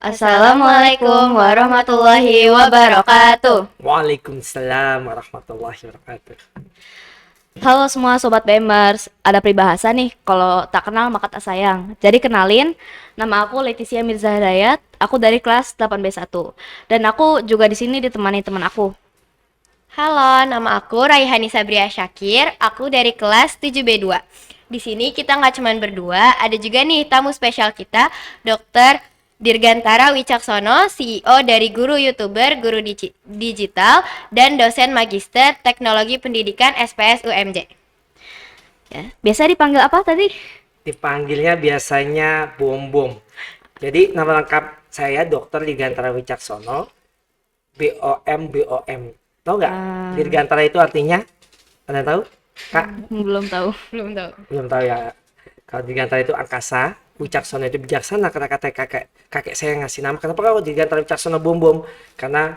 Assalamualaikum warahmatullahi wabarakatuh. Waalaikumsalam warahmatullahi wabarakatuh. Halo semua sobat BMers, ada peribahasa nih, kalau tak kenal maka tak sayang. Jadi kenalin, nama aku Leticia Mirza Hidayat, aku dari kelas 8B1. Dan aku juga di sini ditemani teman aku. Halo, nama aku Raihani Sabria Syakir, aku dari kelas 7B2. Di sini kita nggak cuma berdua, ada juga nih tamu spesial kita, Dr. Dirgantara Wicaksono, CEO dari Guru YouTuber, Guru Digital, dan dosen Magister Teknologi Pendidikan SPS UMJ. Ya, biasa dipanggil apa tadi? Dipanggilnya biasanya Bom Bom. Jadi nama lengkap saya Dr. Dirgantara Wicaksono, BOM. Tahu nggak? Dirgantara itu artinya? Ada tahu? Kak? Belum tahu. Belum tahu. Belum tahu ya. Kalau Dirgantara itu angkasa, Wicaksono itu bijaksana. Karena kata kakek saya ngasih nama. Kenapa kalau Dirgantara Wicaksono Bom Bom? Karena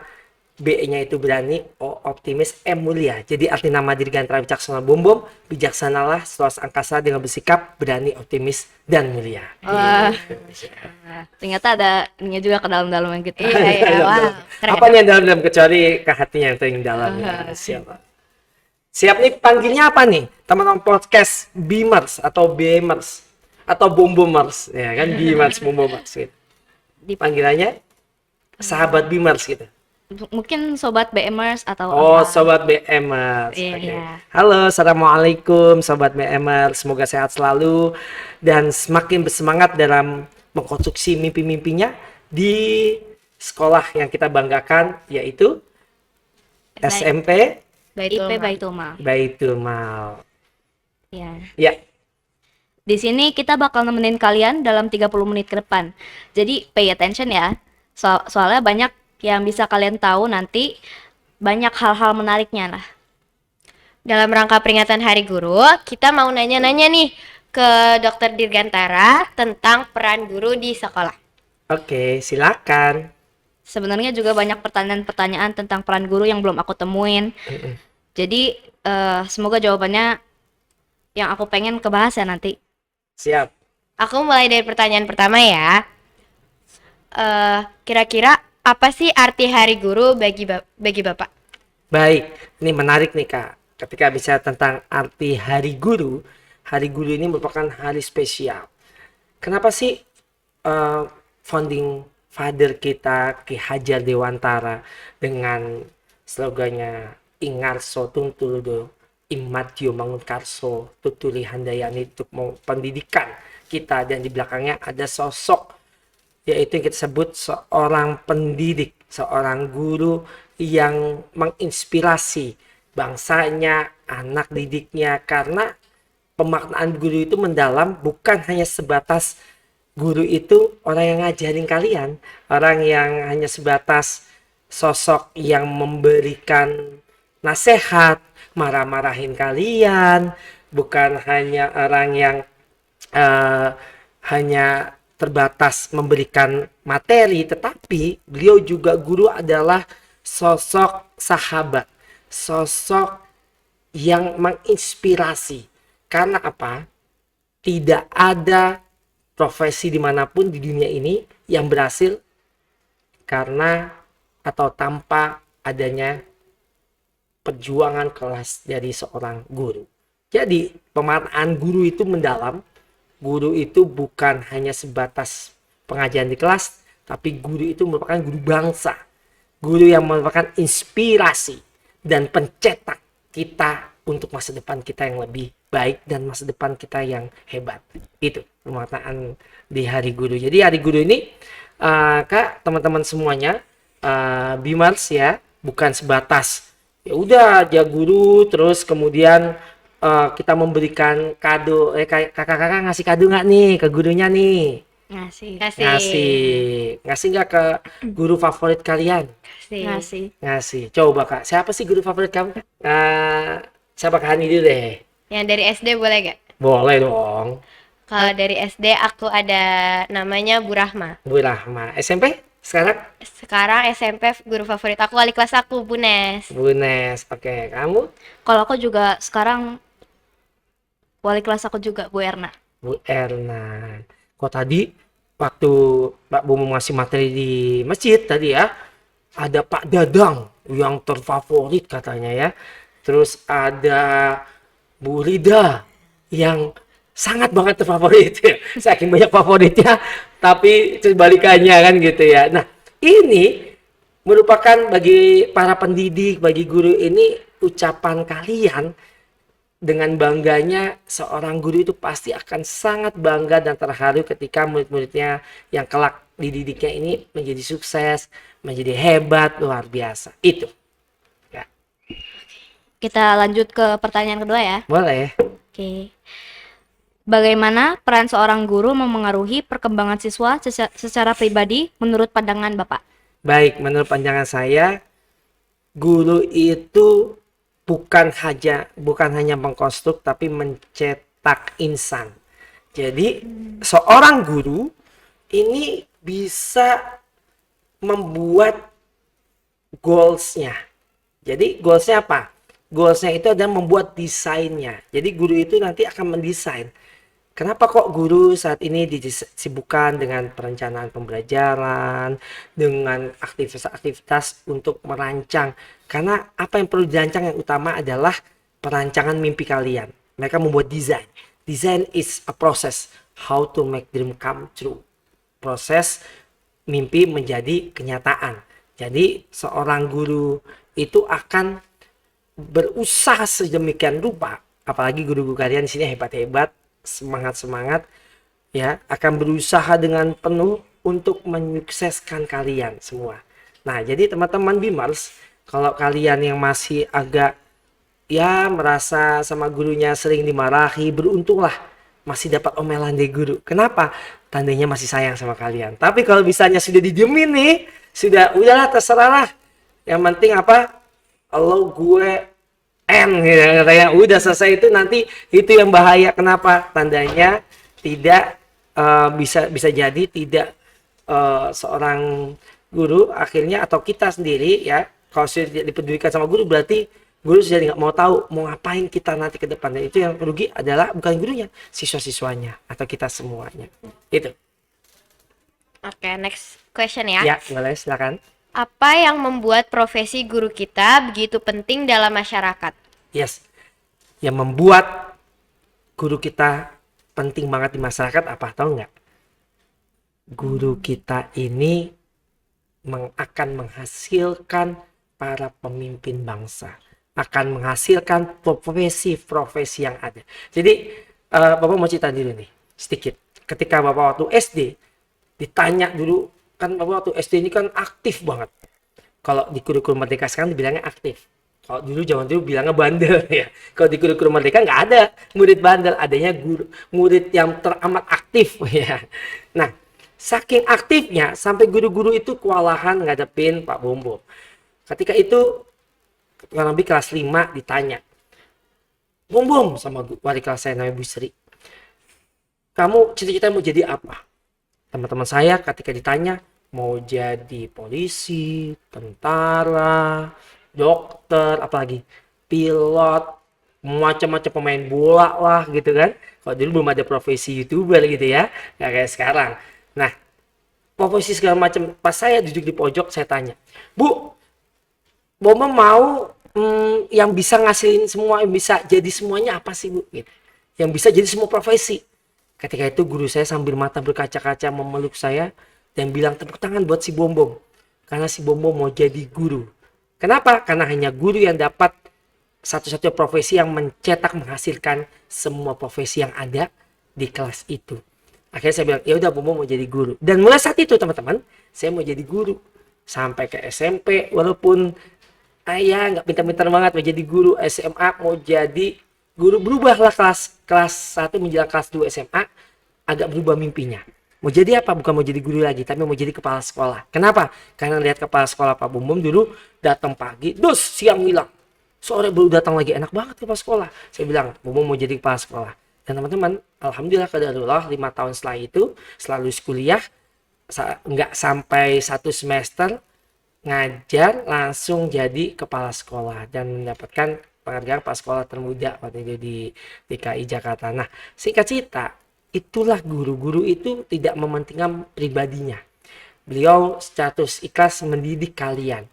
B-nya itu berani, O optimis, M mulia. Jadi arti nama Dirgantara Wicaksono Bom Bom, bijaksanalah, seluas angkasa dengan bersikap berani, optimis, dan mulia. Wah, ternyata ada ininya juga ke dalam-dalamnya gitu. Iya, wah. Keren. Apa nih yang dalam kecuali ke hatinya yang paling dalam ya. Siap nih, panggilnya apa nih teman-teman podcast Beamers atau Bemers atau Bombomers ya kan, Beamers Bombomers gitu. Panggilannya sahabat Beamers gitu. Mungkin sobat BMers atau Oh, apa. sobat BMers. Iya. Oke. Halo, assalamualaikum sobat BMers. Semoga sehat selalu dan semakin bersemangat dalam mengkonstruksi mimpi-mimpinya di sekolah yang kita banggakan, yaitu SMP IP Baitul Mal. Baitul Mal. Ya. Ya, Di sini kita bakal nemenin kalian dalam 30 menit ke depan. Jadi pay attention ya. Soalnya banyak yang bisa kalian tahu nanti, banyak hal-hal menariknya lah. Dalam rangka peringatan Hari Guru, kita mau nanya-nanya nih ke Dr. Dirgantara tentang peran guru di sekolah. oke, silakan. Sebenarnya juga banyak pertanyaan-pertanyaan tentang peran guru yang belum aku temuin. Jadi semoga jawabannya yang aku pengen kebahas ya nanti. Siap. Aku mulai dari pertanyaan pertama ya. Kira-kira apa sih arti Hari Guru bagi Bapak? Baik, ini menarik nih Kak. Ketika bicara tentang arti Hari Guru ini merupakan hari spesial. Kenapa sih founding father kita Ki Hajar Dewantara dengan slogannya Ingarso Tuntuludo Immatio Mangunkarso Tutuli Handayani untuk pendidikan kita, dan di belakangnya ada sosok yaitu yang kita sebut seorang pendidik, seorang guru yang menginspirasi bangsanya, anak didiknya, karena pemaknaan guru itu mendalam, bukan hanya sebatas guru itu orang yang ngajarin kalian, orang yang hanya sebatas sosok yang memberikan nasihat, marah-marahin kalian, bukan hanya orang yang hanya terbatas memberikan materi, tetapi beliau juga guru adalah sosok sahabat, sosok yang menginspirasi. Karena apa? Tidak ada profesi dimanapun di dunia ini yang berhasil karena atau tanpa adanya perjuangan kelas dari seorang guru. Jadi pemaknaan guru itu mendalam. Guru itu bukan hanya sebatas pengajaran di kelas, tapi guru itu merupakan guru bangsa. Guru yang merupakan inspirasi dan pencetak kita untuk masa depan kita yang lebih baik dan masa depan kita yang hebat. Itu pemaknaan di Hari Guru. Jadi Hari Guru ini, Kak, teman-teman semuanya, Bimars ya, bukan sebatas ya udah dia guru terus kemudian kita memberikan kado, kakak-kakak ngasih kado nggak nih ke gurunya nih? Ngasih. Ngasih nggak ke guru favorit kalian? Ngasih. Coba Kak, siapa sih guru favorit kamu? Siapa, Kak Hani dulu deh. Yang dari SD boleh gak? Boleh dong. Kalau dari SD aku ada namanya Bu Rahma. Bu Rahma. SMP sekarang? Sekarang SMP guru favorit aku wali kelas aku Bu Nes. Bu Nes. Oke, kamu? Kalau aku juga sekarang wali kelas aku juga Bu Erna. Bu Erna. Kok tadi waktu Pak Bomo ngasih materi di masjid tadi ya, ada Pak Dadang yang terfavorit katanya ya. Terus ada Bu Rida yang sangat banget terfavorit ya. Saking banyak favoritnya, tapi kebalikannya kan gitu ya. Nah, ini merupakan bagi para pendidik, bagi guru ini ucapan kalian dengan bangganya seorang guru itu pasti akan sangat bangga dan terharu ketika murid-muridnya yang kelak dididiknya ini menjadi sukses, menjadi hebat, luar biasa. Itu. Ya, Kita lanjut ke pertanyaan kedua ya. boleh. Oke. Bagaimana peran seorang guru memengaruhi perkembangan siswa secara pribadi menurut pandangan Bapak? Baik, menurut pandangan saya, guru itu bukan hanya mengkonstruk tapi mencetak insan. Jadi, seorang guru ini bisa membuat goals-nya. Jadi goals-nya apa? Goals-nya itu adalah membuat desainnya. Jadi guru itu nanti akan mendesain. Kenapa kok guru saat ini disibukkan dengan perencanaan pembelajaran, dengan aktivitas-aktivitas untuk merancang? Karena apa yang perlu dirancang yang utama adalah perancangan mimpi kalian. Mereka membuat desain. Design is a process how to make dream come true. Proses mimpi menjadi kenyataan. Jadi seorang guru itu akan berusaha sedemikian rupa, apalagi guru-guru kalian di sini hebat-hebat, semangat-semangat ya, akan berusaha dengan penuh untuk menyukseskan kalian semua. Nah, jadi teman-teman Bimers, kalau kalian yang masih agak ya merasa sama gurunya sering dimarahi, beruntunglah masih dapat omelan dari guru. Kenapa? Tandanya masih sayang sama kalian. Tapi kalau misalnya sudah didiemin nih, sudah udahlah terserah lah. Yang penting apa? Allah gue N gitu katanya. Udah selesai itu nanti itu yang bahaya. Kenapa? Tandanya tidak bisa jadi tidak seorang guru akhirnya atau kita sendiri ya, kalau sudah dipedulikan sama guru berarti guru sudah nggak mau tahu mau ngapain kita nanti ke depan. Dan itu yang rugi adalah bukan gurunya, siswa-siswanya atau kita semuanya. Itu. Oke, next question ya. Ya, boleh silakan. Apa yang membuat profesi guru kita begitu penting dalam masyarakat? Yes. Yang membuat guru kita penting banget di masyarakat apa tahu nggak? Guru kita ini akan menghasilkan para pemimpin bangsa, akan menghasilkan profesi-profesi yang ada. Jadi Bapak mau cerita dulu nih sedikit. Ketika Bapak waktu SD ditanya dulu, kan Bapak waktu SD ini kan aktif banget. Kalau di kurikulum Merdeka sekarang dibilangnya aktif. Kalau dulu zaman dulu bilangnya bandel ya. Kalau di kurikulum Merdeka nggak ada murid bandel, adanya guru murid yang teramat aktif ya. Nah, saking aktifnya sampai guru-guru itu kewalahan ngadepin Pak Bombo. Ketika itu kurang lebih kelas 5 ditanya, Bom sama wali kelas saya namanya Bu Sri, kamu cita-cita mau jadi apa? Teman-teman saya ketika ditanya mau jadi polisi, tentara, dokter, apalagi pilot, macam-macam pemain bola lah gitu kan. Kalau dulu belum ada profesi YouTuber gitu ya, nggak kayak sekarang. Nah, profesi segala macam. Pas saya duduk di pojok, saya tanya, Bu, Boma mau yang bisa ngasilin semua, yang bisa jadi semuanya apa sih Bu? Gitu. Yang bisa jadi semua profesi. Ketika itu guru saya sambil mata berkaca-kaca memeluk saya dan bilang tepuk tangan buat si Bombom. Karena si Bombom mau jadi guru. Kenapa? Karena hanya guru yang dapat satu-satunya profesi yang mencetak menghasilkan semua profesi yang ada di kelas itu. Akhirnya saya bilang, ya udah Bombom mau jadi guru. Dan mulai saat itu teman-teman, saya mau jadi guru. Sampai ke SMP, walaupun ayah nggak pintar-pintar banget mau jadi guru, SMA mau jadi guru, berubahlah kelas 1 menjelang kelas 2 SMA, agak berubah mimpinya. Mau jadi apa? Bukan mau jadi guru lagi, tapi mau jadi kepala sekolah. Kenapa? Karena lihat kepala sekolah Pak Bombom dulu datang pagi, dos siang hilang. Sore baru datang lagi, enak banget kepala sekolah. Saya bilang, Bombom mau jadi kepala sekolah. Dan teman-teman, alhamdulillah qadarullah 5 tahun setelah itu, selalu kuliah, nggak sampai 1 semester, ngajar langsung jadi kepala sekolah dan mendapatkan penghargaan kepala sekolah termuda waktu itu di DKI Jakarta. Nah, singkat cerita, itulah guru. Guru itu tidak mementingkan pribadinya. Beliau status ikhlas mendidik kalian.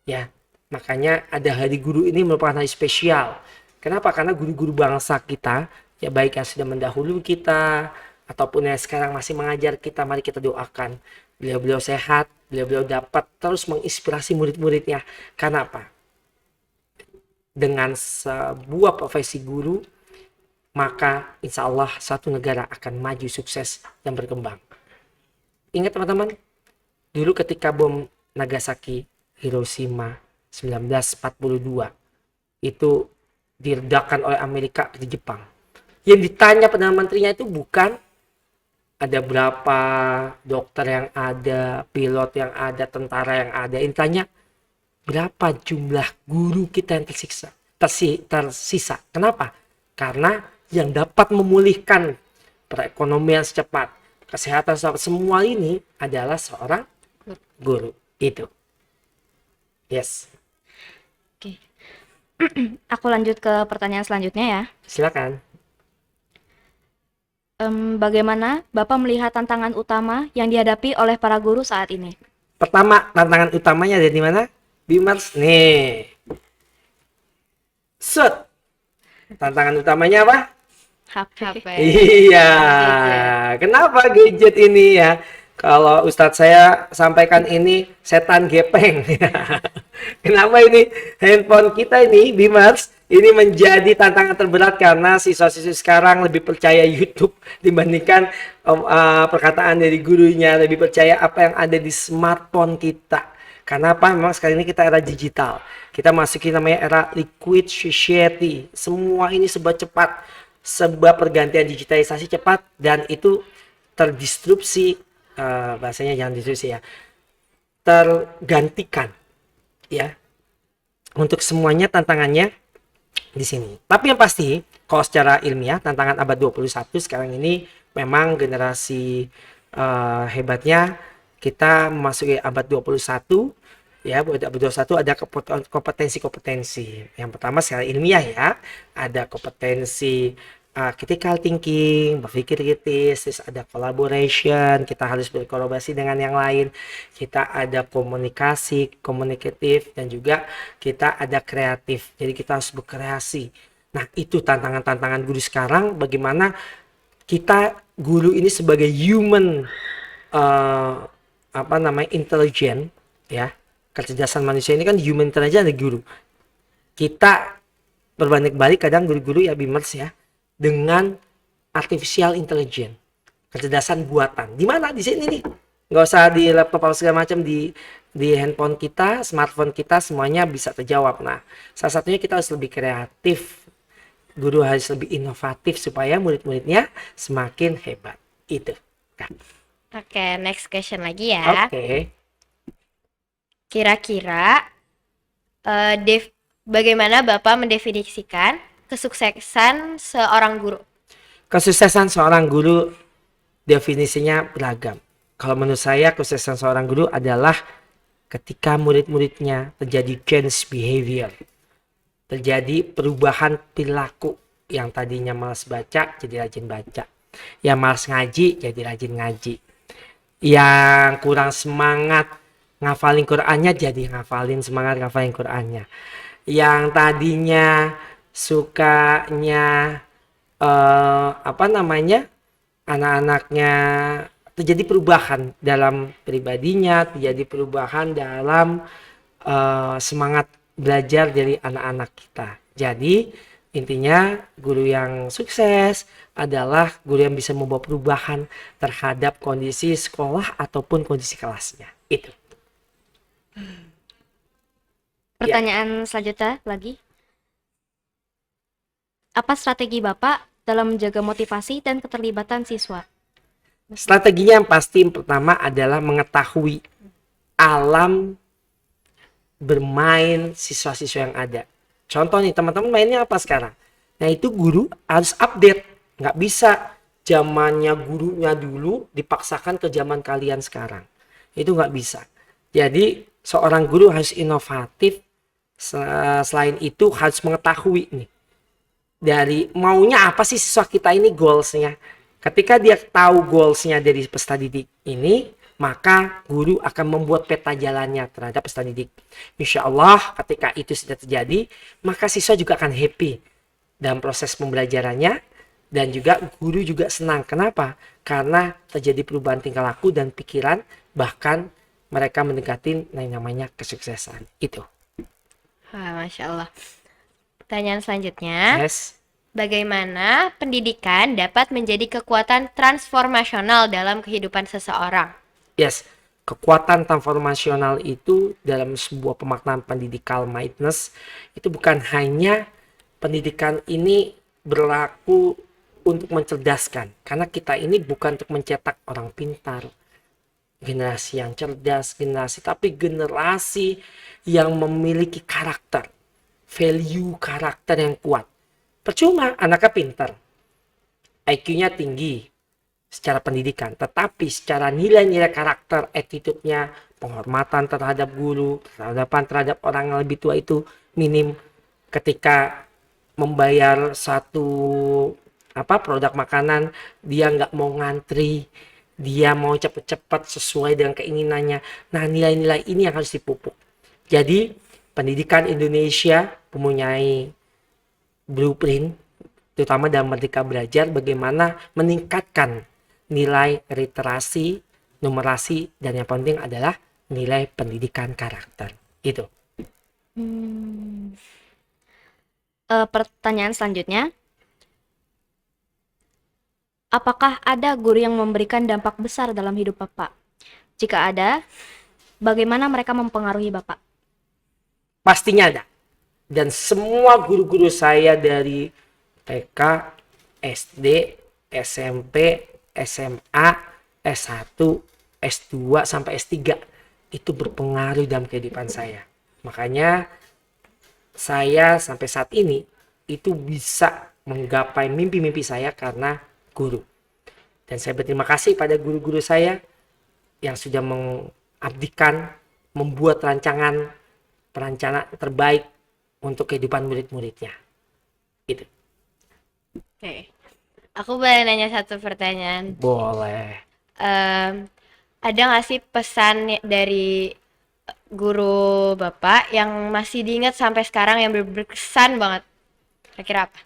Ya, makanya ada hari guru ini merupakan hari spesial. Kenapa? Karena guru-guru bangsa kita, ya baik yang sudah mendahului kita ataupun yang sekarang masih mengajar kita, mari kita doakan beliau-beliau sehat, beliau-beliau dapat terus menginspirasi murid-muridnya. Karena apa? Dengan sebuah profesi guru, maka insya Allah satu negara akan maju, sukses, dan berkembang. Ingat teman-teman, dulu ketika bom Nagasaki, Hiroshima 1942 itu diledakkan oleh Amerika di Jepang. Yang ditanya Perdana Menterinya itu bukan ada berapa dokter yang ada, pilot yang ada, tentara yang ada. Yang ditanya berapa jumlah guru kita yang tersisa. Kenapa? Karena yang dapat memulihkan perekonomian secepat, kesehatan secepat, semua ini adalah seorang guru. Itu. Yes. Oke. Aku lanjut ke pertanyaan selanjutnya ya. Silakan. Bagaimana Bapak melihat tantangan utama yang dihadapi oleh para guru saat ini? Pertama, tantangan utamanya ada di mana? Bimers. Nih. Set. Tantangan utamanya apa? HP. Iya. Kenapa gadget ini ya? Kalau Ustadz saya sampaikan ini setan gepeng. Kenapa ini handphone kita ini, Bimers, ini menjadi tantangan terberat karena siswa-siswi sekarang lebih percaya YouTube dibandingkan perkataan dari gurunya, lebih percaya apa yang ada di smartphone kita. Karena apa? Memang sekarang ini kita era digital. Kita masuki namanya era liquid society. Semua ini serba cepat, serba pergantian digitalisasi cepat, dan itu terdistrupsi, bahasanya jangan distorsi ya, tergantikan ya. Untuk semuanya tantangannya di sini. Tapi yang pasti kalau secara ilmiah tantangan abad 21 sekarang ini memang generasi hebatnya kita memasuki abad 21 ya. Abad 21 ada kompetensi-kompetensi. Yang pertama secara ilmiah ya, ada kompetensi critical thinking, berpikir kritis, terus ada collaboration, kita harus berkolaborasi dengan yang lain, kita ada komunikasi, komunikatif, dan juga kita ada kreatif, jadi kita harus berkreasi. Nah itu tantangan-tantangan guru sekarang, bagaimana kita guru ini sebagai human intelijen ya, kecerdasan manusia ini kan human intelligence ada guru. Kita berbanding balik kadang guru-guru ya Bimers ya, dengan artificial intelligence, kecerdasan buatan. Di mana? Di sini nih. Nggak usah di laptop atau segala macam, di handphone kita, smartphone kita, semuanya bisa terjawab. Nah, salah satunya kita harus lebih kreatif. Guru harus lebih inovatif supaya murid-muridnya semakin hebat. Itu. Kan. Oke, next question lagi ya. Oke. Kira-kira bagaimana Bapak mendefinisikan kesuksesan seorang guru? Kesuksesan seorang guru definisinya beragam. Kalau menurut saya kesuksesan seorang guru adalah ketika murid-muridnya terjadi change behavior, terjadi perubahan perilaku, yang tadinya malas baca jadi rajin baca, yang malas ngaji jadi rajin ngaji, yang kurang semangat ngafalin Qur'annya jadi semangat ngafalin Qur'annya, yang tadinya sukanya anak-anaknya terjadi perubahan dalam pribadinya, terjadi perubahan dalam semangat belajar dari anak-anak kita. Jadi intinya guru yang sukses adalah guru yang bisa membawa perubahan terhadap kondisi sekolah ataupun kondisi kelasnya. Itu. Pertanyaan selanjutnya lagi. Apa strategi Bapak dalam menjaga motivasi dan keterlibatan siswa? Strateginya yang pasti yang pertama adalah mengetahui alam bermain siswa-siswa yang ada. Contoh nih teman-teman mainnya apa sekarang? Nah itu guru harus update. Nggak bisa zamannya gurunya dulu dipaksakan ke zaman kalian sekarang. Itu nggak bisa. Jadi seorang guru harus inovatif. Selain itu harus mengetahui nih, dari maunya apa sih siswa kita ini, goalsnya. Ketika dia tahu goalsnya dari peserta didik ini, maka guru akan membuat peta jalannya terhadap peserta didik. Insya Allah ketika itu sudah terjadi, maka siswa juga akan happy dalam proses pembelajarannya, dan juga guru juga senang. Kenapa? Karena terjadi perubahan tingkah laku dan pikiran, bahkan mereka mendekati yang namanya kesuksesan. Itu. Wah, Masya Allah. Pertanyaan selanjutnya, Yes. bagaimana pendidikan dapat menjadi kekuatan transformasional dalam kehidupan seseorang? Yes. Kekuatan transformasional itu dalam sebuah pemaknaan pendidikan mindedness itu bukan hanya pendidikan ini berlaku untuk mencerdaskan, karena kita ini bukan untuk mencetak orang pintar, generasi yang cerdas, tapi generasi yang memiliki karakter, value karakter yang kuat. Percuma anaknya pintar, IQ-nya tinggi secara pendidikan, tetapi secara nilai-nilai karakter, attitude-nya, penghormatan terhadap guru, terhadap orang yang lebih tua itu minim. Ketika membayar satu produk makanan, dia nggak mau ngantri, dia mau cepet-cepet sesuai dengan keinginannya. Nah, nilai-nilai ini yang harus dipupuk. Jadi pendidikan Indonesia mempunyai blueprint, terutama dalam Merdeka Belajar, bagaimana meningkatkan nilai literasi, numerasi, dan yang penting adalah nilai pendidikan karakter. Itu. Pertanyaan selanjutnya, apakah ada guru yang memberikan dampak besar dalam hidup Bapak? Jika ada, bagaimana mereka mempengaruhi Bapak? Pastinya ada. Dan semua guru-guru saya dari TK, SD, SMP, SMA, S1, S2, sampai S3 itu berpengaruh dalam kehidupan saya. Makanya saya sampai saat ini itu bisa menggapai mimpi-mimpi saya karena guru. Dan saya berterima kasih pada guru-guru saya yang sudah mengabdikan, membuat perancangan terbaik untuk kehidupan murid-muridnya. Gitu. Oke. Aku boleh nanya satu pertanyaan. Boleh. Ada nggak sih pesan dari guru Bapak yang masih diingat sampai sekarang yang berkesan banget? Kira-kira apa?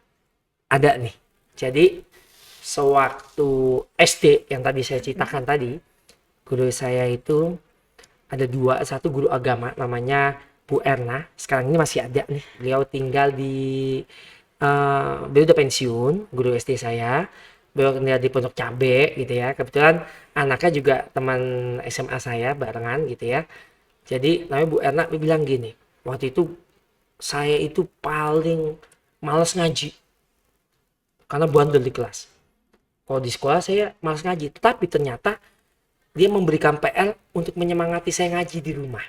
Ada nih. Jadi sewaktu SD yang tadi saya ceritakan tadi, guru saya itu ada dua, satu guru agama namanya Bu Erna, sekarang ini masih ada nih, beliau tinggal di beliau udah pensiun, guru SD saya, beliau tinggal di Pondok Cabe gitu ya, kebetulan anaknya juga teman SMA saya barengan gitu ya. Jadi namanya Bu Erna, dia bilang gini, waktu itu saya itu paling males ngaji karena bandel di kelas. Kalau di sekolah saya malas ngaji, tetapi ternyata dia memberikan PR untuk menyemangati saya ngaji di rumah.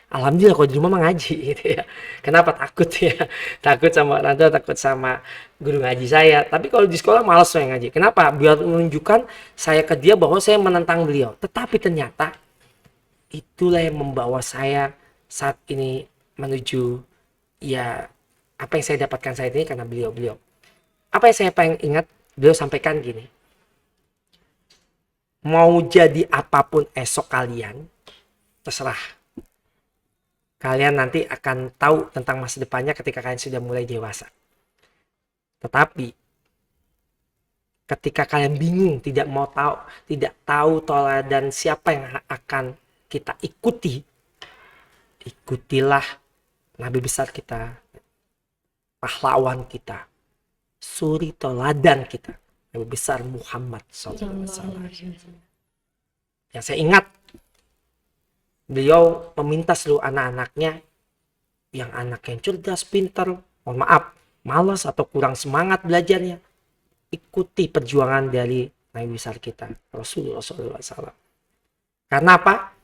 Alhamdulillah kalau di rumah mah ngaji gitu ya. Kenapa? Takut ya. Takut sama orang tua, takut sama guru ngaji saya. Tapi kalau di sekolah malas saya ngaji. Kenapa? Biar menunjukkan saya ke dia bahwa saya menentang beliau. Tetapi ternyata itulah yang membawa saya saat ini menuju ya apa yang saya dapatkan saat ini karena beliau. Apa yang saya paling ingat, beliau sampaikan gini. Mau jadi apapun esok kalian, terserah. Kalian nanti akan tahu tentang masa depannya ketika kalian sudah mulai dewasa. Tetapi ketika kalian bingung, tidak tahu teladan siapa yang akan kita ikuti, ikutilah Nabi besar kita, pahlawan kita, suri teladan kita, Nabi besar Muhammad SAW. Yang saya ingat, beliau meminta seluruh anak-anaknya yang cerdas, pintar, mohon maaf, malas atau kurang semangat belajarnya, ikuti perjuangan dari Nabi besar kita, Rasulullah SAW. Karena apa?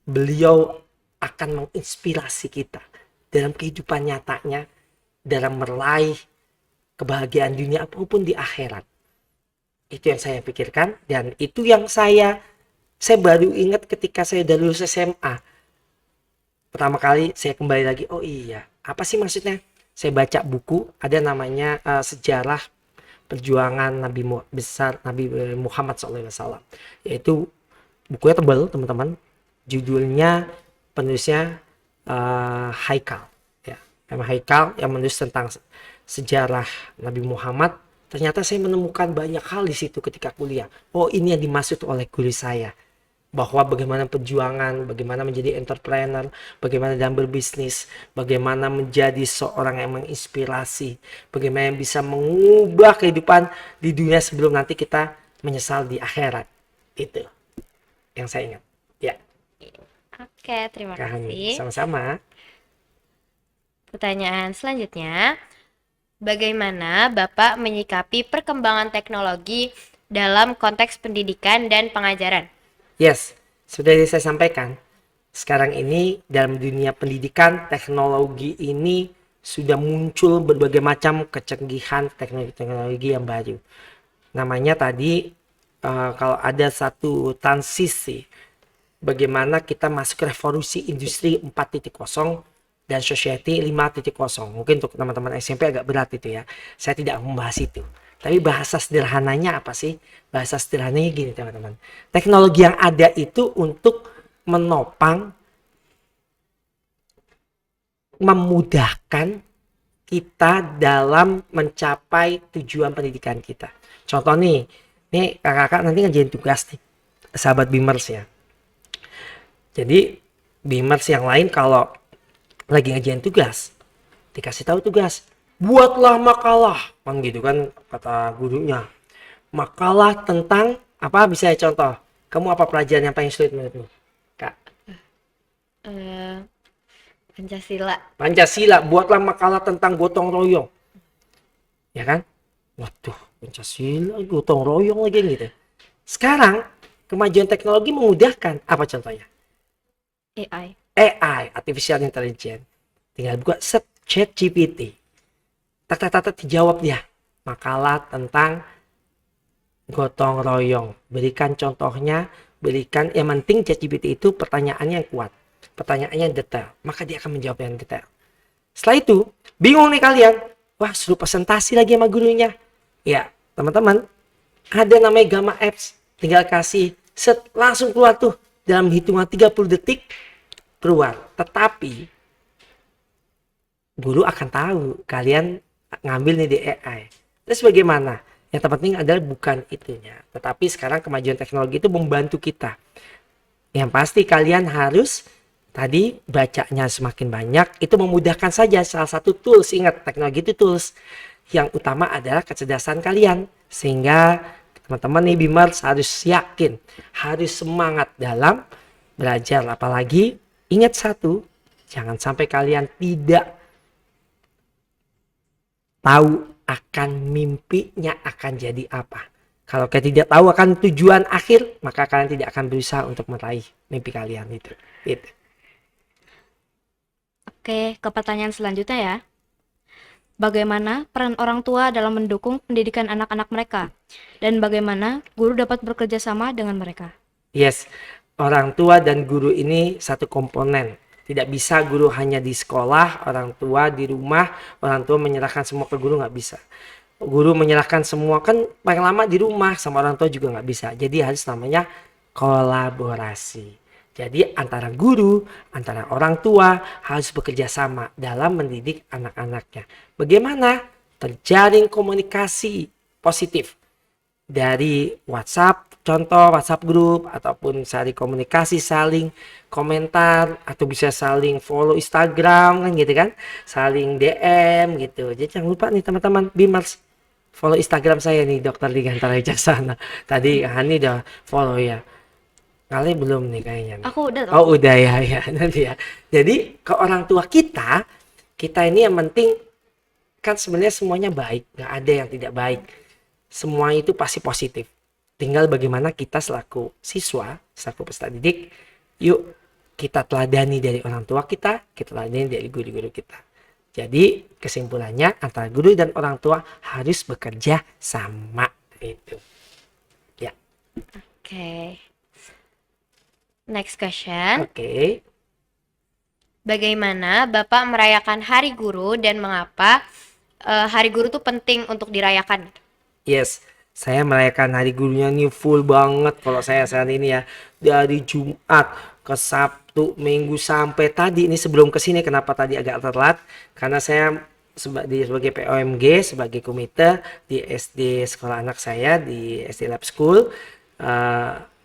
Beliau akan menginspirasi kita dalam kehidupan nyatanya, dalam meraih kebahagiaan dunia apapun di akhirat. Itu yang saya pikirkan, dan itu yang saya baru ingat ketika saya udah lulus SMA. Pertama kali saya kembali lagi, oh iya, apa sih maksudnya? Saya baca buku, ada namanya sejarah perjuangan besar Nabi Muhammad SAW. Yaitu bukunya tebal teman-teman, judulnya penulisnya Haikal ya, Imam Haikal yang menulis tentang sejarah Nabi Muhammad. Ternyata saya menemukan banyak hal di situ ketika kuliah. Oh, ini yang dimaksud oleh guru saya, bahwa bagaimana perjuangan, bagaimana menjadi entrepreneur, bagaimana dalam berbisnis, bagaimana menjadi seorang yang menginspirasi, bagaimana yang bisa mengubah kehidupan di dunia sebelum nanti kita menyesal di akhirat. Itu yang saya ingat. Ya, Oke, terima kami kasih. sama-sama. Pertanyaan selanjutnya, bagaimana Bapak menyikapi perkembangan teknologi dalam konteks pendidikan dan pengajaran? Yes, sudah saya sampaikan. Sekarang ini dalam dunia pendidikan, teknologi ini sudah muncul berbagai macam kecanggihan teknologi-teknologi yang baru. Namanya tadi kalau ada satu transisi, bagaimana kita masuk revolusi industri 4.0 dan society 5.0. Mungkin untuk teman-teman SMP agak berat itu ya. Saya tidak membahas itu. Tapi bahasa sederhananya apa sih? Bahasa sederhananya gini teman-teman. Teknologi yang ada itu untuk menopang, memudahkan kita dalam mencapai tujuan pendidikan kita. Contoh nih kakak-kakak nanti ngerjain tugas nih, sahabat Beamers ya. Jadi Beamers yang lain kalau lagi ngerjain tugas, dikasih tahu tugas, buatlah makalah, kan gitu kan kata gurunya. Makalah tentang apa, bisa ya contoh? Kamu apa pelajaran yang paling sulit menurutmu, Kak? Eh, Pancasila. Pancasila, buatlah makalah tentang gotong royong. Ya kan? Waduh, Pancasila, gotong royong lagi gitu. Sekarang kemajuan teknologi memudahkan. Apa contohnya? AI. AI, Artificial Intelligence. Tinggal buka set chat GPT. Tak dijawab dia. Makalah tentang gotong royong. Berikan contohnya, berikan, yang penting chat GPT itu pertanyaannya yang kuat. Pertanyaannya yang detail. Maka dia akan menjawab yang detail. Setelah itu, bingung nih kalian. Wah, suruh presentasi lagi sama gurunya. Ya, teman-teman, ada namanya Gamma Apps. Tinggal kasih set, langsung keluar tuh. Dalam hitungan 30 detik, keluar. Tetapi guru akan tahu kalian ngambil nih di AI. Terus bagaimana? Yang terpenting adalah bukan itunya, tetapi sekarang kemajuan teknologi itu membantu kita. Yang pasti kalian harus tadi bacanya semakin banyak, itu memudahkan saja. Salah satu tools, ingat teknologi itu tools. Yang utama adalah kecerdasan kalian, sehingga teman-teman nih Beamers harus yakin, harus semangat dalam belajar. Apalagi ingat satu, jangan sampai kalian tidak tahu akan mimpinya akan jadi apa. Kalau kalian tidak tahu akan tujuan akhir, maka kalian tidak akan berusaha untuk meraih mimpi kalian itu. Oke, ke pertanyaan selanjutnya ya. Bagaimana peran orang tua dalam mendukung pendidikan anak-anak mereka? Dan bagaimana guru dapat bekerja sama dengan mereka? Yes, orang tua dan guru ini satu komponen. Tidak bisa guru hanya di sekolah, orang tua di rumah, orang tua menyerahkan semua ke guru, nggak bisa. Guru menyerahkan semua kan paling lama di rumah, sama orang tua juga nggak bisa. Jadi harus namanya kolaborasi. Jadi antara guru, antara orang tua harus bekerja sama dalam mendidik anak-anaknya. Bagaimana? Terjalin komunikasi positif dari WhatsApp, contoh WhatsApp grup, ataupun saling komunikasi, saling komentar, atau bisa saling follow Instagram kan gitu kan, saling DM gitu. Jadi jangan lupa nih teman-teman Beamers, follow Instagram saya nih Dr. Digantara Wijaksana. Tadi Hani udah follow ya. Kalian belum nih kayaknya nih. Aku udah Oh udah ya nanti ya. Jadi ke orang tua kita ini yang penting kan sebenarnya semuanya baik, nggak ada yang tidak baik. Semua itu pasti positif. Tinggal bagaimana kita selaku siswa, selaku peserta didik, yuk kita teladani dari orang tua kita teladani dari guru-guru kita. Jadi kesimpulannya antara guru dan orang tua harus bekerja sama itu. Ya. Oke. Next question. Oke. Bagaimana Bapak merayakan Hari Guru dan mengapa Hari Guru itu penting untuk dirayakan? Yes, saya merayakan hari gurunya nih full banget kalau saya saat ini ya. Dari Jumat ke Sabtu, Minggu sampai tadi ini sebelum kesini kenapa tadi agak telat? Karena saya sebagai POMG, sebagai komite di SD sekolah anak saya di SD Lab School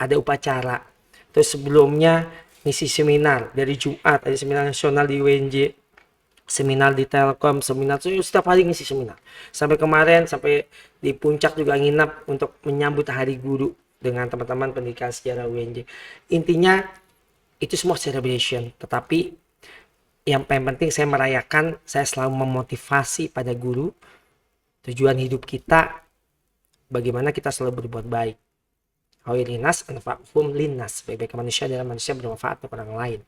ada upacara. Terus sebelumnya ngisi seminar dari Jumat, ada seminar nasional di UNJ, seminar di Telkom, seminar setiap hari ngisi seminar. Sampai kemarin sampai di puncak juga nginap untuk menyambut Hari Guru dengan teman-teman pendidikan sejarah UNJ. Intinya itu semua celebration, tetapi yang paling penting saya merayakan, saya selalu memotivasi pada guru tujuan hidup kita bagaimana kita selalu berbuat baik. Linnas anfa'uhum linnas, baik-baik manusia adalah manusia bermanfaat untuk orang lain.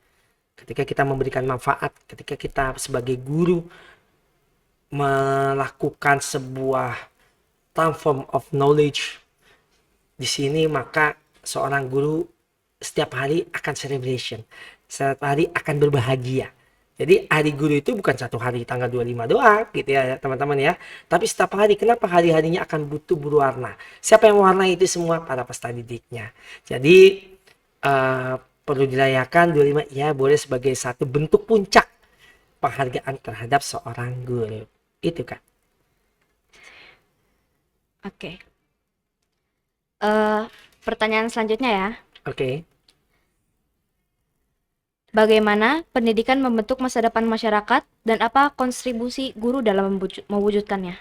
Ketika kita memberikan manfaat, ketika kita sebagai guru melakukan sebuah transform of knowledge di sini, maka seorang guru setiap hari akan celebration, setiap hari akan berbahagia. Jadi hari guru itu bukan satu hari tanggal 25 doang gitu ya teman-teman ya. Tapi setiap hari, kenapa hari-harinya akan butuh berwarna? Siapa yang mewarnai itu semua? Para peserta didiknya. Jadi perlu dirayakan 25 ya, boleh sebagai satu bentuk puncak penghargaan terhadap seorang guru. Itu kan. Oke. Pertanyaan selanjutnya ya. Oke. Bagaimana pendidikan membentuk masa depan masyarakat dan apa kontribusi guru dalam mewujudkannya?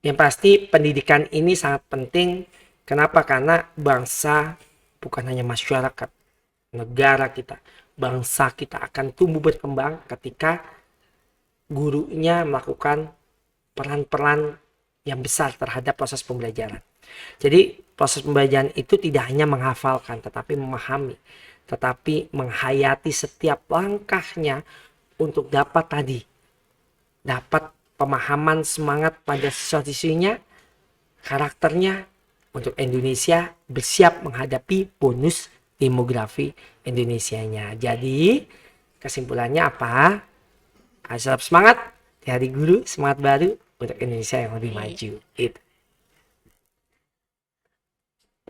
Yang pasti pendidikan ini sangat penting. Kenapa? Karena bangsa bukan hanya masyarakat, negara kita, bangsa kita akan tumbuh berkembang ketika gurunya melakukan peran-peran yang besar terhadap proses pembelajaran. Jadi proses pembelajaran itu tidak hanya menghafalkan, tetapi memahami, tetapi menghayati setiap langkahnya untuk dapat pemahaman, semangat pada siswa-siswinya, karakternya untuk Indonesia bersiap menghadapi bonus demografi Indonesianya. Jadi kesimpulannya apa? Harus tetap semangat di Hari Guru, semangat baru untuk Indonesia yang lebih maju. Itu.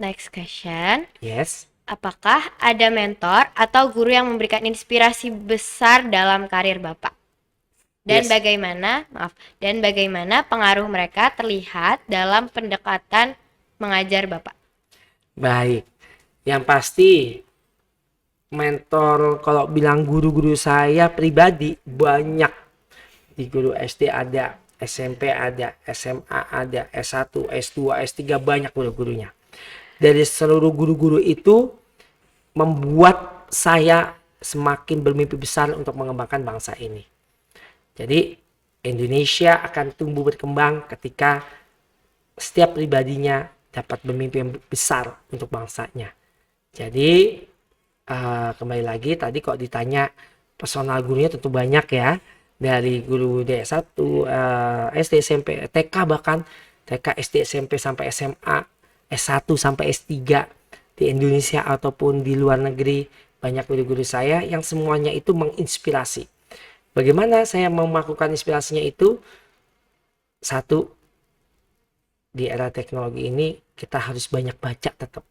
Next question. Yes. Apakah ada mentor atau guru yang memberikan inspirasi besar dalam karir Bapak? Dan Yes. bagaimana pengaruh mereka terlihat dalam pendekatan mengajar Bapak? Baik. Yang pasti mentor, kalau bilang guru-guru saya pribadi banyak. Di guru SD ada, SMP ada, SMA ada, S1, S2, S3, banyak guru-gurunya. Dari seluruh guru-guru itu membuat saya semakin bermimpi besar untuk mengembangkan bangsa ini. Jadi Indonesia akan tumbuh berkembang ketika setiap pribadinya dapat bermimpi yang besar untuk bangsanya. Jadi kembali lagi tadi kok ditanya personal gurunya tentu banyak ya. Dari guru D1, SD, SMP, TK, bahkan TK, SD, SMP sampai SMA, S1 sampai S3 di Indonesia ataupun di luar negeri, banyak guru-guru saya yang semuanya itu menginspirasi. Bagaimana saya mau melakukan inspirasinya itu? Satu, di era teknologi ini kita harus banyak baca tetap.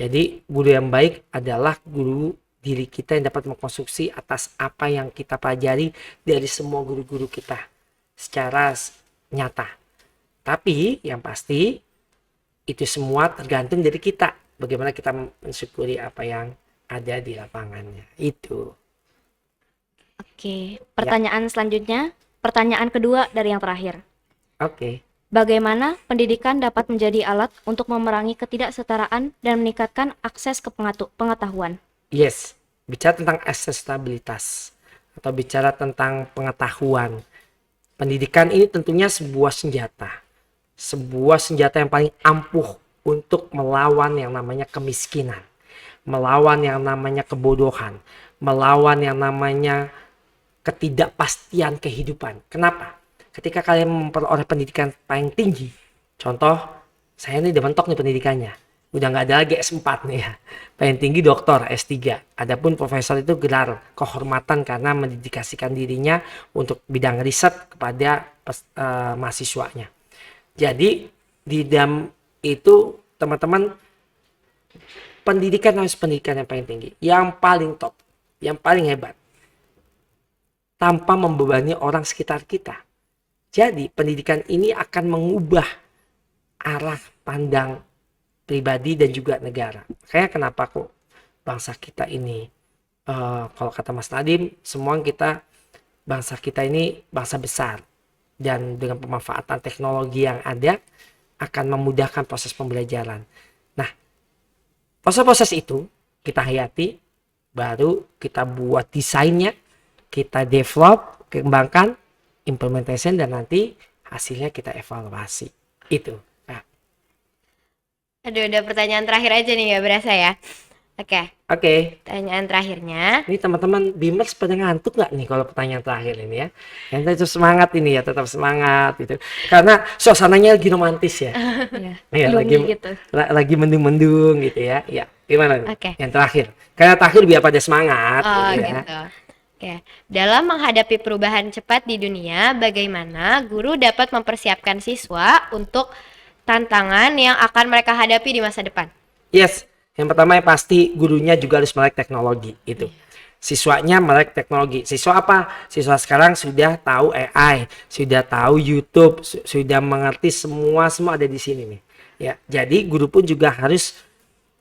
Jadi guru yang baik adalah guru diri kita yang dapat mengkonstruksi atas apa yang kita pelajari dari semua guru-guru kita secara nyata. Tapi yang pasti itu semua tergantung dari kita. Bagaimana kita mensyukuri apa yang ada di lapangannya. Itu. Oke, pertanyaan selanjutnya, pertanyaan kedua dari yang terakhir. Oke. Bagaimana pendidikan dapat menjadi alat untuk memerangi ketidaksetaraan dan meningkatkan akses ke pengetahuan? Yes, bicara tentang aksesibilitas atau bicara tentang pengetahuan. Pendidikan ini tentunya sebuah senjata. Sebuah senjata yang paling ampuh untuk melawan yang namanya kemiskinan, melawan yang namanya kebodohan, melawan yang namanya ketidakpastian kehidupan. Kenapa? Ketika kalian memperoleh pendidikan paling tinggi, contoh, saya ini udah mentok nih pendidikannya, udah nggak ada lagi S4 nih ya, paling tinggi doktor S3. Adapun profesor itu gelar kehormatan karena mendedikasikan dirinya untuk bidang riset kepada mahasiswanya. Jadi di dalam itu teman-teman, pendidikan harus pendidikan yang paling tinggi, yang paling top, yang paling hebat, tanpa membebani orang sekitar kita. Jadi pendidikan ini akan mengubah arah pandang pribadi dan juga negara. Kayak kenapa kok bangsa kita ini, kalau kata Mas Nadim, semua kita, bangsa kita ini bangsa besar, dan dengan pemanfaatan teknologi yang ada akan memudahkan proses pembelajaran. Nah, proses-proses itu kita hayati, baru kita buat desainnya, kita develop, kembangkan, implementation, dan nanti hasilnya kita evaluasi. Itu. Nah, Aduh, udah pertanyaan terakhir aja nih, nggak berasa ya. Oke, oke. pertanyaan terakhirnya. Ini teman-teman Beamers pada ngantuk nggak nih kalau pertanyaan terakhir ini ya? Yang tetap semangat ini ya, tetap semangat gitu. Karena suasananya lagi romantis ya. Iya. Iya, lagi Gloomy gitu. lagi mendung-mendung gitu ya. Ya, gimana nih? Oke. Yang terakhir. Karena terakhir biar pada semangat Oh, gitu ya. gitu. Oke. Dalam menghadapi perubahan cepat di dunia, bagaimana guru dapat mempersiapkan siswa untuk tantangan yang akan mereka hadapi di masa depan? Yes, yang pertama yang pasti gurunya juga harus melek teknologi itu. Siswanya melek teknologi. Siswa apa? Siswa sekarang sudah tahu AI, sudah tahu YouTube, sudah mengerti semua ada di sini nih. Ya, jadi guru pun juga harus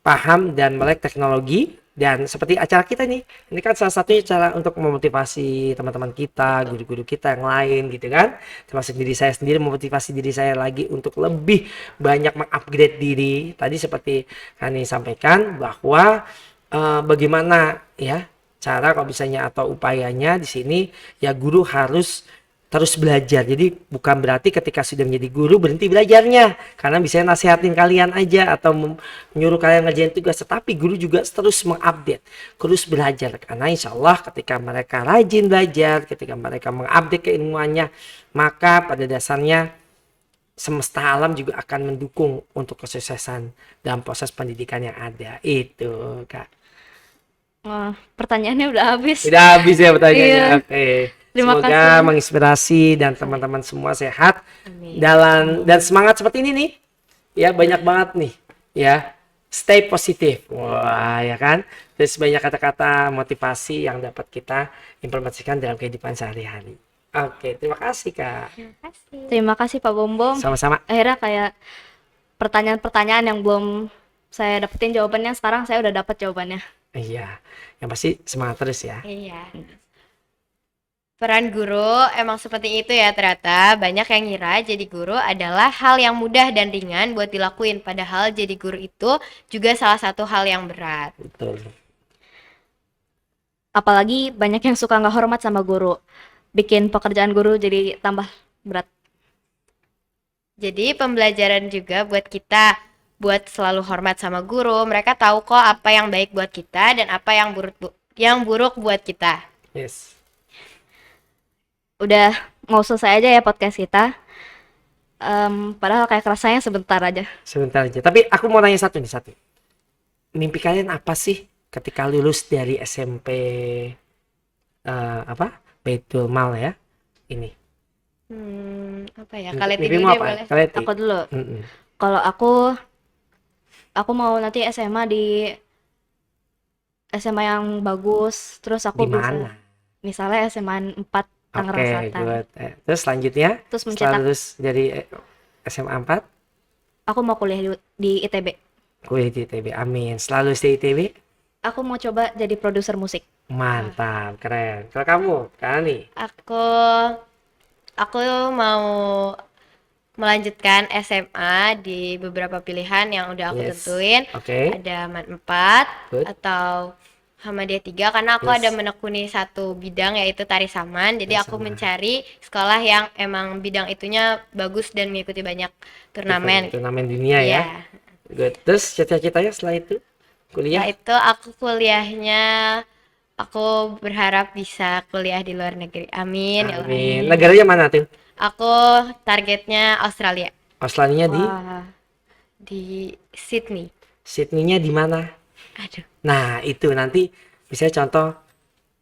paham dan melek teknologi. Dan seperti acara kita nih, ini kan salah satunya cara untuk memotivasi teman-teman kita, guru-guru kita yang lain gitu kan. Termasuk diri saya sendiri, memotivasi diri saya lagi untuk lebih banyak mengupgrade diri. Tadi seperti Kani sampaikan bahwa bagaimana ya cara kalau misalnya atau upayanya di sini, ya guru harus terus belajar. Jadi bukan berarti ketika sudah menjadi guru berhenti belajarnya, karena bisa nasihatin kalian aja atau menyuruh kalian ngerjain tugas, tetapi guru juga terus mengupdate, terus belajar, karena insya Allah ketika mereka rajin belajar, ketika mereka mengupdate keilmuannya, maka pada dasarnya semesta alam juga akan mendukung untuk kesuksesan dalam proses pendidikan yang ada. Itu Kak. Wah, pertanyaannya udah habis. Sudah habis ya pertanyaannya. Iya. Oke. Terima Semoga kasih. menginspirasi dan teman-teman semua sehat Amin. dan semangat seperti ini nih. Ya, banyak banget nih. Ya. Stay positif. Wah, ya kan? Terus banyak kata-kata motivasi yang dapat kita implementasikan dalam kehidupan sehari-hari. Oke, terima kasih Kak. Terima kasih. Terima kasih Pak Bombom. Sama-sama. Akhirnya kayak pertanyaan-pertanyaan yang belum saya dapetin jawabannya, sekarang saya udah dapat jawabannya. Iya, yang pasti semangat terus ya. Iya. Peran guru emang seperti itu ya ternyata. Banyak yang ngira jadi guru adalah hal yang mudah dan ringan buat dilakuin. Padahal jadi guru itu juga salah satu hal yang berat. Betul. Apalagi banyak yang suka nggak hormat sama guru. Bikin pekerjaan guru jadi tambah berat. Jadi pembelajaran juga buat kita buat selalu hormat sama guru. Mereka tahu kok apa yang baik buat kita dan apa yang buruk buat kita. Yes. Udah mau selesai aja ya podcast kita. Padahal kayak kerasanya sebentar aja. Sebentar aja. Tapi aku mau nanya satu. Mimpi kalian apa sih ketika lulus dari SMP apa? Baitul Mal ya? Ini. Apa ya? Kalian Mimpimu dulu deh apa? boleh. Kalian Aku dulu. Mm-mm. Kalau aku mau nanti SMA di SMA yang bagus. Terus aku Di bisa mana? misalnya SMA 4 Tangerang Oke, Selatan. good. Terus selanjutnya Terus setelah mencetak, lulus dari SMA 4, aku mau kuliah di ITB. kuliah di ITB. Amin. Selalu di ITB. Aku mau coba jadi produser musik. Mantap, keren. Kalau kamu, Kak Ani? Aku mau melanjutkan SMA di beberapa pilihan yang udah aku Yes. tentuin. Oke. Ada MAN 4 Good. atau Muhammadiyah 3 karena aku Yes. ada menekuni satu bidang yaitu tari saman. Jadi Tari aku saman. mencari sekolah yang emang bidang itunya bagus dan mengikuti banyak turnamen. Turnamen dunia ya. Iya. Good. Terus cita-citanya setelah itu kuliah? Setelah itu aku kuliahnya aku berharap bisa kuliah di luar negeri. Amin ya Allah. Amin. Negaranya mana tuh? Aku targetnya Australia Australia di Wah, di Sydney. Sydney-nya di mana? Aduh. Nah, itu nanti misalnya contoh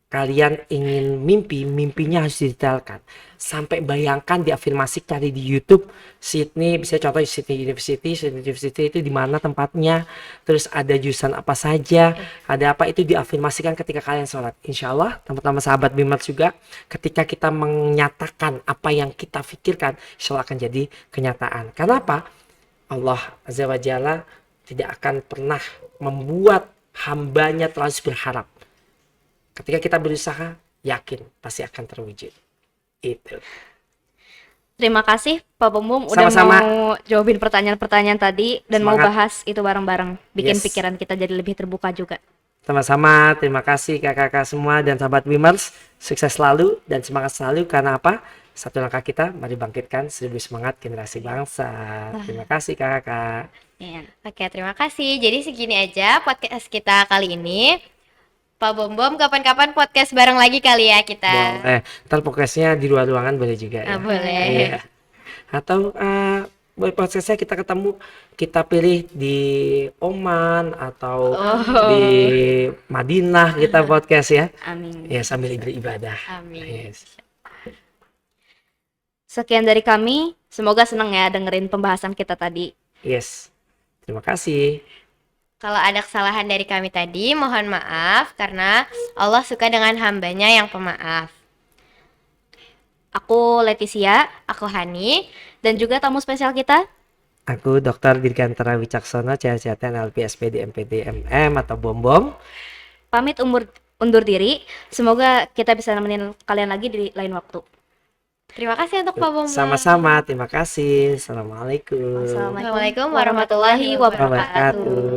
kalian ingin mimpi, mimpinya harus didetailkan. Sampai bayangkan di afirmasi cari di YouTube Sydney, bisa contoh Sydney University itu di mana tempatnya, terus ada jurusan apa saja, ada apa itu diafirmasikan ketika kalian sholat. Insya Allah, teman-teman sahabat Bimat juga, ketika kita menyatakan apa yang kita pikirkan, insya Allah akan jadi kenyataan. Karena apa? Allah Azza wa Jalla tidak akan pernah membuat hambanya terlalu berharap. Ketika kita berusaha, yakin pasti akan terwujud. Itu. Terima kasih Pak Bom udah Sama-sama. mau jawabin pertanyaan-pertanyaan tadi dan mau Semangat. bahas itu bareng-bareng, bikin Yes. pikiran kita jadi lebih terbuka juga. Sama-sama, terima kasih kakak-kakak semua dan sahabat Wimers. Sukses selalu dan semangat selalu karena apa? Satu langkah kita, mari bangkitkan 1000 semangat generasi bangsa. Terima kasih kakak. Iya. Oke, terima kasih. Jadi segini aja podcast kita kali ini. Pak Bom, kapan-kapan podcast bareng lagi kali ya kita. Boleh. Ntar podcastnya di luar ruangan boleh juga ya. Boleh. Iya. Atau buat podcastnya kita ketemu, kita pilih di Oman atau di Madinah kita podcast ya. Amin. Ya sambil beribadah. Amin. Yes. Sekian dari kami, semoga senang ya dengerin pembahasan kita tadi. Yes. Terima kasih. Kalau ada kesalahan dari kami tadi, mohon maaf karena Allah suka dengan hambanya yang pemaaf. Aku Leticia, Aku Hani. dan juga tamu spesial kita. Aku Dr. Dirgantara Wicaksono, CSCTN, LP, SPD, MPD, MM atau Bom. Pamit undur diri. Semoga kita bisa nemenin kalian lagi di lain waktu. Terima kasih untuk Pak Bom. Sama-sama, terima kasih. Assalamualaikum Assalamualaikum warahmatullahi wabarakatuh. wabarakatuh.